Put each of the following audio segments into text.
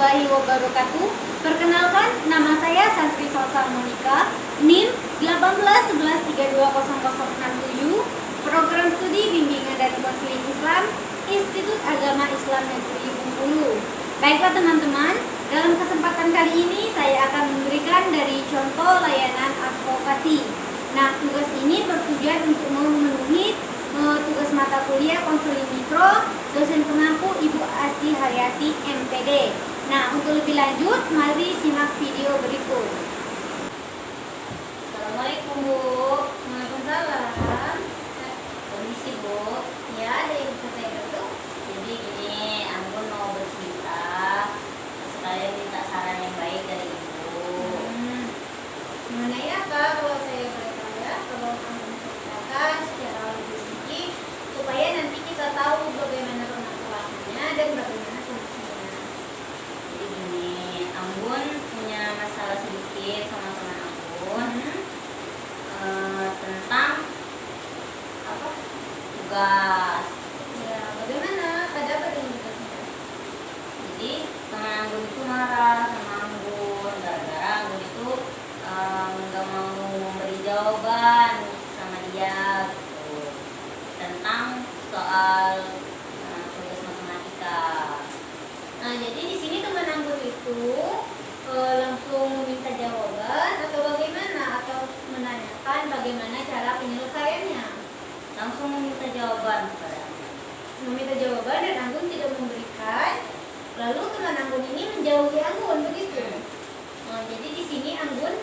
warahmatullahi wabarakatuh. Perkenalkan, nama saya Santri Salsa Monika, NIM 1811320067, Program Studi Bimbingan dan Konseling Islam, Institut Agama Islam Negeri Bengkulu. Baiklah teman-teman, dalam kesempatan kali ini saya akan memberikan dari contoh layanan advokasi. Nah, tugas ini bertujuan untuk memenuhi tugas mata kuliah konseling mikro, dosen pengampu Ibu Asti Haryati MPD. Nah, untuk lebih lanjut, mari simak video berikut. Assalamualaikum Bu. Waalaikumsalam. Kondisi Bu, ya ada yang bisa saya bantu? Jadi gini, Anggun mau bercerita, sekalian minta saran yang baik dari Ibu. Mengenai apa kalau saya boleh tahu ya? Kalau kamu menceritakan secara lebih rinci supaya nanti kita tahu bagaimana permasalahannya dan bagaimana solusinya. Jadi gini, Anggun punya masalah sedikit sama teman Anggun tentang apa? Tugas. Ya, bagaimana? Ada apa dengan tugasnya? Jadi teman Anggun itu marah sama Anggun gara-gara Anggun itu nggak mau memberi jawaban sama dia gitu, tentang soal tugas matematika. Nah, jadi di sini teman Anggun itu langsung meminta jawaban atau bagaimana? Atau menanyakan bagaimana cara penyelesaiannya? Langsung meminta jawaban kepada Anggun. Meminta jawaban dan Anggun tidak memberikan. Lalu teman Anggun ini menjauhi Anggun, begitu. Nah, jadi di sini Anggun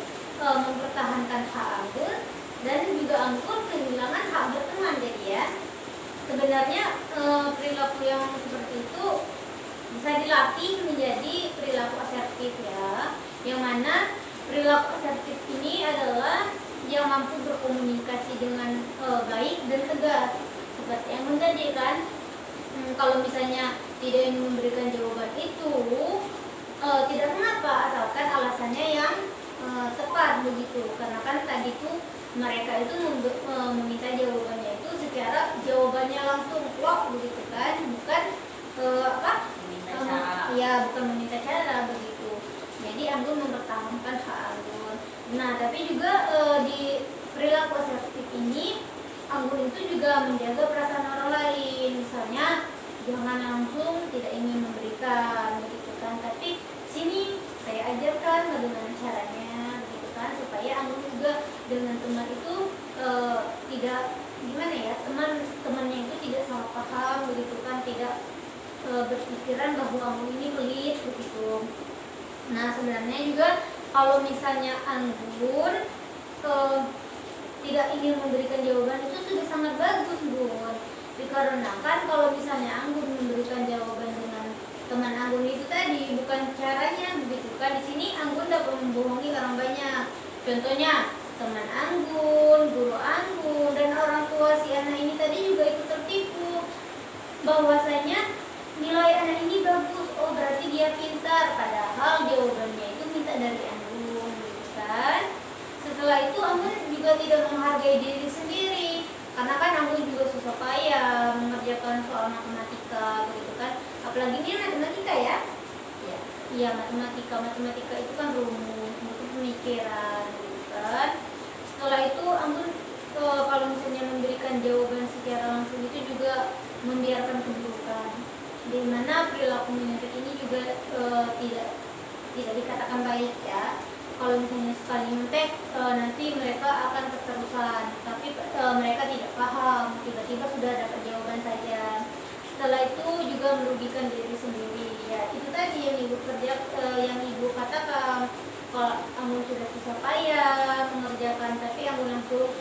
mempertahankan hak Anggun dan juga Anggun kehilangan hak berteman. Jadi ya, sebenarnya perilaku yang seperti itu bisa dilatih menjadi perilaku asertif ya. Yang mana perilaku asertif ini adalah yang mampu berkomunikasi dengan baik dan tegas. Seperti yang tadi kan, kalau misalnya tidak ingin memberikan jawaban itu, tidak mengapa asalkan alasannya yang tepat begitu. Karena kan tadi tuh mereka itu meminta jawabannya itu secara jawabannya langsung plok begitu kan, bukan Meminta cara. ya bukan meminta cara begitu. Jadi Anggun mempertahankan hak Anggun. Nah, tapi juga di perilaku asertif ini Anggun itu juga menjaga perasaan orang lain. Misalnya jangan langsung tidak ingin memberikan begitu kan, tapi sini saya ajarkan bagaimana caranya begitu kan, supaya Anggun juga dengan teman itu tidak gimana ya, temannya itu tidak salah paham begitu kan, tidak berpikiran bahwa Anggun ini pelit begitu. Nah, sebenarnya juga kalau misalnya Anggun tidak ingin memberikan jawaban itu sudah sangat bagus Bun. Dikarenakan kalau misalnya Anggun memberikan jawaban dengan teman Anggun itu tadi, bukan caranya begitu kan. Di sini Anggun dapat membohongi orang banyak. Contohnya teman Anggun, guru Anggun, dan orang tua si anak ini tadi juga ikut tertipu bahwasanya nilai anak ini bagus, oh berarti dia pintar, padahal jawabannya itu minta dari Anggun gitu kan. Setelah itu Anggun juga tidak menghargai diri sendiri, karena kan Anggun juga susah payah mengerjakan soal matematika begitu kan. Apalagi ini matematika ya. Iya, matematika itu kan rumus, butuh pemikiran gitu kan. Setelah itu Anggun kalau misalnya memberikan jawaban secara langsung itu juga membiarkan keburukan, di mana perilaku menyentuh ini juga tidak dikatakan baik ya. Kalau misalnya sekali nyontek nanti mereka akan keterusan, tapi mereka tidak paham, tiba-tiba sudah dapat jawaban saja. Setelah itu juga merugikan diri sendiri ya. Itu tadi yang ibu yang ibu katakan, kalau Anggun sudah susah payah mengerjakan tapi Anggun langsung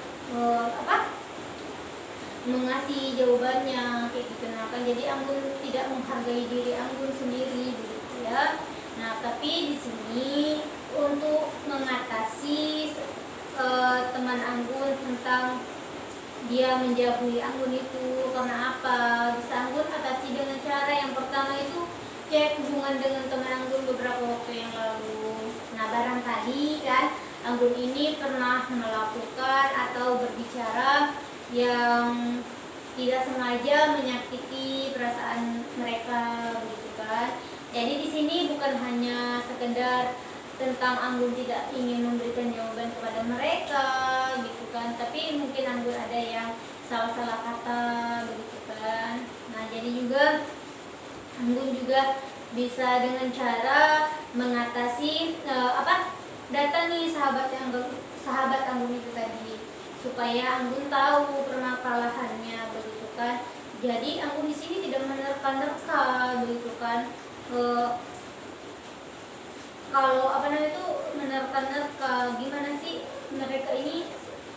mengasih jawabannya kayak gitu. Nah, kan jadi Anggun tidak menghargai diri Anggun sendiri begitu ya. Nah, tapi di sini untuk mengatasi teman Anggun tentang dia menjauhi Anggun itu karena apa, bisa Anggun atasi dengan cara yang pertama itu cek hubungan dengan teman Anggun beberapa waktu yang lalu. Nah, barangkali kan Anggun ini pernah melakukan atau berbicara yang tidak sengaja menyakiti perasaan mereka begitu kan. Jadi di sini bukan hanya sekedar tentang Anggun tidak ingin memberikan jawaban kepada mereka gitu kan, tapi mungkin Anggun ada yang salah-salah kata begitu kan. Nah jadi juga Anggun juga bisa dengan cara mengatasi datangi sahabat Anggun itu tadi, supaya Anggun tahu permasalahannya begitu kan. Jadi Anggun di sini tidak menerka-nerka begitu kan. Kalau itu menerka-nerka, gimana sih mereka ini,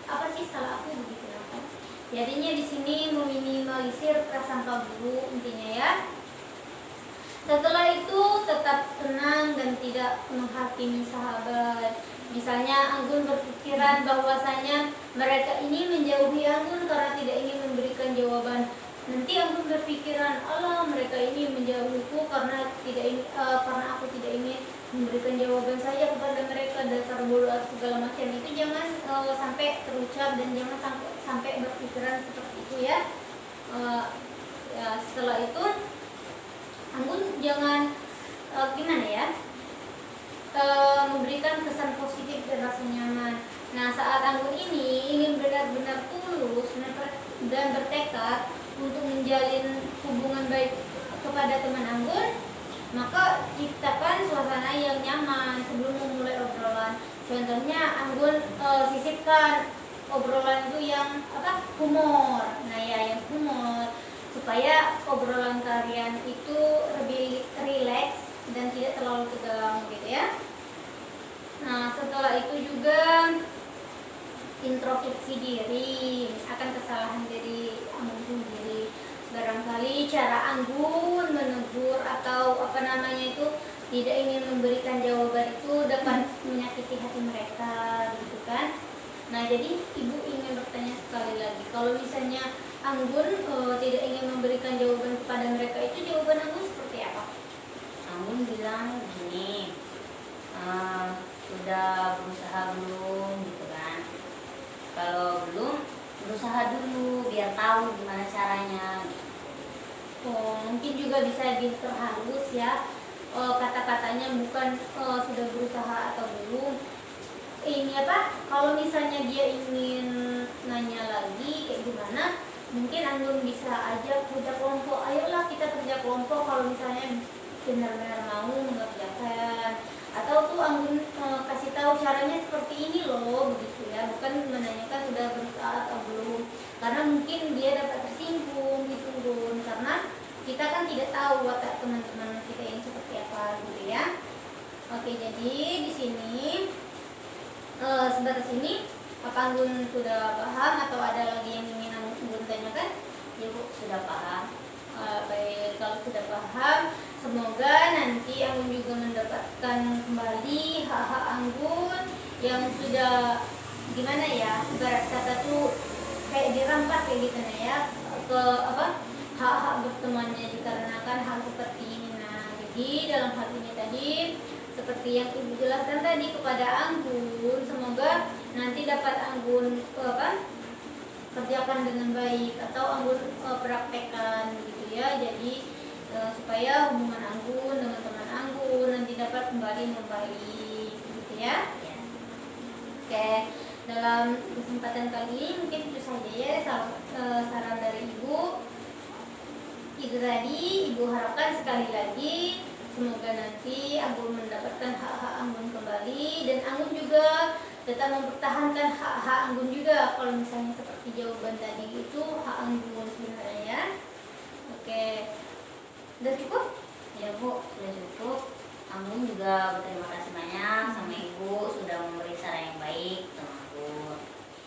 apa sih salah aku begitu kan. Jadinya di sini meminimalisir prasangka buruk intinya ya. Setelah itu tetap tenang dan tidak menghakimi sahabat. Misalnya Anggun berpikiran bahwasanya mereka ini menjauhi Anggun karena tidak ingin memberikan jawaban. Nanti Anggun berpikiran, Allah mereka ini menjauhiku karena karena aku tidak ingin memberikan jawaban saja kepada mereka, dasar bodoh segala macam. Itu jangan sampai terucap dan jangan sampai berpikiran seperti itu ya. Setelah itu Anggun jangan memberikan kesan positif dan rasa nyaman. Nah saat Anggun ini ingin benar-benar tulus dan bertekad untuk menjalin hubungan baik kepada teman Anggun, maka ciptakan suasana yang nyaman sebelum memulai obrolan. Contohnya Anggun sisipkan obrolan itu yang humor. Nah ya, yang humor, supaya obrolan kalian itu lebih rileks dan tidak terlalu tegang gitu ya. Nah setelah itu juga introspeksi diri akan kesalahan dari Anggun sendiri. Barangkali cara Anggun menegur atau tidak ingin memberikan jawaban itu dapat menyakiti hati mereka gitu kan. Nah jadi ibu ingin bertanya sekali lagi, kalau misalnya Anggun tidak ingin memberikan jawaban kepada mereka, itu jawaban Anggun seperti apa? Anggun bilang gini, sudah berusaha belum gitu kan. Kalau belum, berusaha dulu biar tahu gimana caranya. Mungkin juga bisa diperhalus ya, kata-katanya bukan sudah berusaha atau belum. Kalau misalnya dia ingin nanya lagi kayak gimana, mungkin Anggun bisa ajak kerja kelompok. Ayolah kita kerja kelompok kalau misalnya benar-benar mau mengerjakan. Atau tuh Anggun kasih tahu caranya seperti ini loh begitu ya, bukan menanyakan sudah berusaha atau belum, karena mungkin dia dapat tersinggung gitu Gun, karena kita kan tidak tahu watak teman-teman kita yang seperti apa gitu ya. Oke, jadi di sini sebatas ini apa Anggun sudah paham atau ada lagi yang ingin Anggun tanyakan? Ya Bu, sudah paham. Baik, kalau sudah paham, semoga nanti Anggun juga mendapatkan kembali hak-hak Anggun yang sudah gimana ya, ibarat kata tuh kayak dirampas kayak gitu ya, ke hak-hak bertemannya dikarenakan hal seperti ini. Nah jadi dalam hal ini tadi seperti yang ibu jelaskan tadi kepada Anggun, semoga nanti dapat Anggun kerjakan dengan baik atau Anggun praktekkan gitu ya. Jadi supaya hubungan Anggun dengan teman Anggun nanti dapat kembali membaik gitu ya. Oke, dalam kesempatan kali ini mungkin itu saja ya saran dari ibu. Itu tadi ibu harapkan sekali lagi semoga nanti Anggun mendapatkan hak-hak Anggun kembali, dan Anggun juga tetap mempertahankan hak-hak Anggun juga kalau misalnya seperti jawaban tadi itu hak Anggun sebenarnya ya. Oke, udah cukup? Ya Bu, sudah cukup. Anggun juga berterima kasih banyak sama Ibu sudah memberi saran yang baik sama Anggun.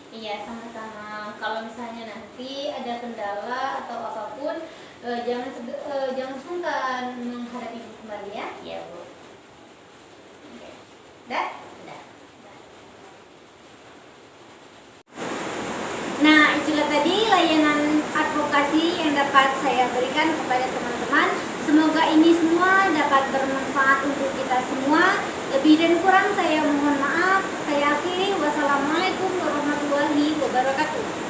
Iya, sama-sama. Kalau misalnya nanti ada kendala atau apapun, jangan sungkan menghadapi ibu kembali ya. Iya Bu. Oke. Dah? Sudah. Nah, itulah tadi layanan advokasi yang dapat saya berikan kepada teman-teman. Semoga ini semua dapat bermanfaat untuk kita semua. Lebih dan kurang saya mohon maaf. Saya akhiri. Wassalamualaikum warahmatullahi wabarakatuh.